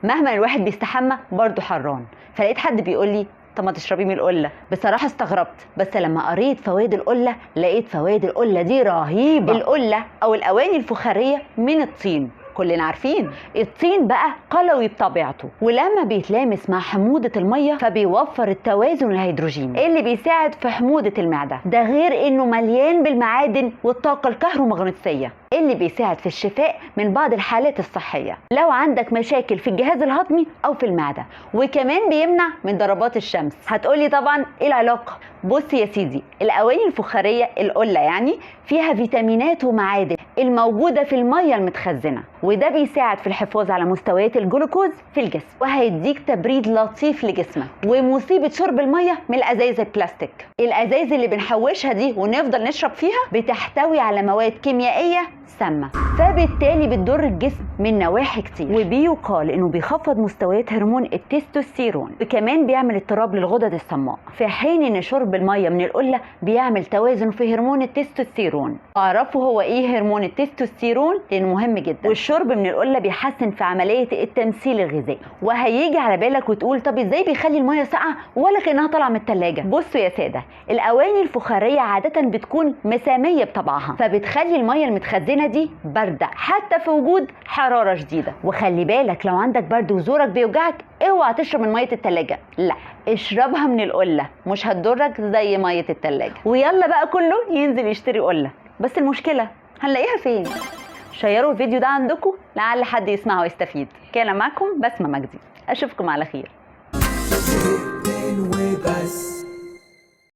مهما الواحد بيستحمى برضه حران. فلقيت حد بيقول لي طب ما تشربي من القله. بصراحه استغربت، بس لما قريت فوائد القله لقيت فوائد القله دي رهيبه. القله او الاواني الفخاريه من الطين، كلنا عارفين الطين بقى قلوي بطبيعته، ولما بيتلامس مع حموضة المية فبيوفر التوازن الهيدروجيني اللي بيساعد في حموضة المعدة. ده غير انه مليان بالمعادن والطاقة الكهرومغناطيسية اللي بيساعد في الشفاء من بعض الحالات الصحية لو عندك مشاكل في الجهاز الهضمي او في المعدة، وكمان بيمنع من ضربات الشمس. هتقولي طبعا ايه العلاقة؟ بص يا سيدي، الاواني الفخارية القلة يعني فيها فيتامينات ومعادن الموجودة في المية المتخزنة، وده بيساعد في الحفاظ على مستويات الجلوكوز في الجسم، وهيديك تبريد لطيف لجسمك. ومصيبة شرب المية من الازايز البلاستيك، الازايز اللي بنحوشها دي ونفضل نشرب فيها بتحتوي على مواد كيميائية سامة، فبالتالي بتضر الجسم من نواحي كتير. وبيقال انه بيخفض مستويات هرمون التستوستيرون، وكمان بيعمل اضطراب للغدد الصماء، في حين ان شرب المية من القلة بيعمل توازن في هرمون التستوستيرون. اعرفوا هو ايه هرمون التستوستيرون لانه مهم جدا. والشرب من القلة بيحسن في عملية التمثيل الغذائي. وهيجي على بالك وتقول طب ازاي بيخلي المية ساقعة ولا كأنها طالعة من التلاجة؟ بصوا يا سادة، الاواني الفخارية عادة بتكون مسامية بطبعها، فبتخلي المية المتخزنة دي باردة حتى في وجود حرارة شديدة. وخلي بالك لو عندك برد وزورك بيوجعك اوعى تشرب من مية التلاجة، لا اشربها من القلة، مش هتضرك زي مية التلاجة. ويلا بقى كله ينزل يشتري قلة، بس المشكلة هنلاقيها فين؟ شيروا الفيديو ده عندكم لعل حد يسمعه ويستفيد. كان معكم بسمة مجدي، اشوفكم على خير.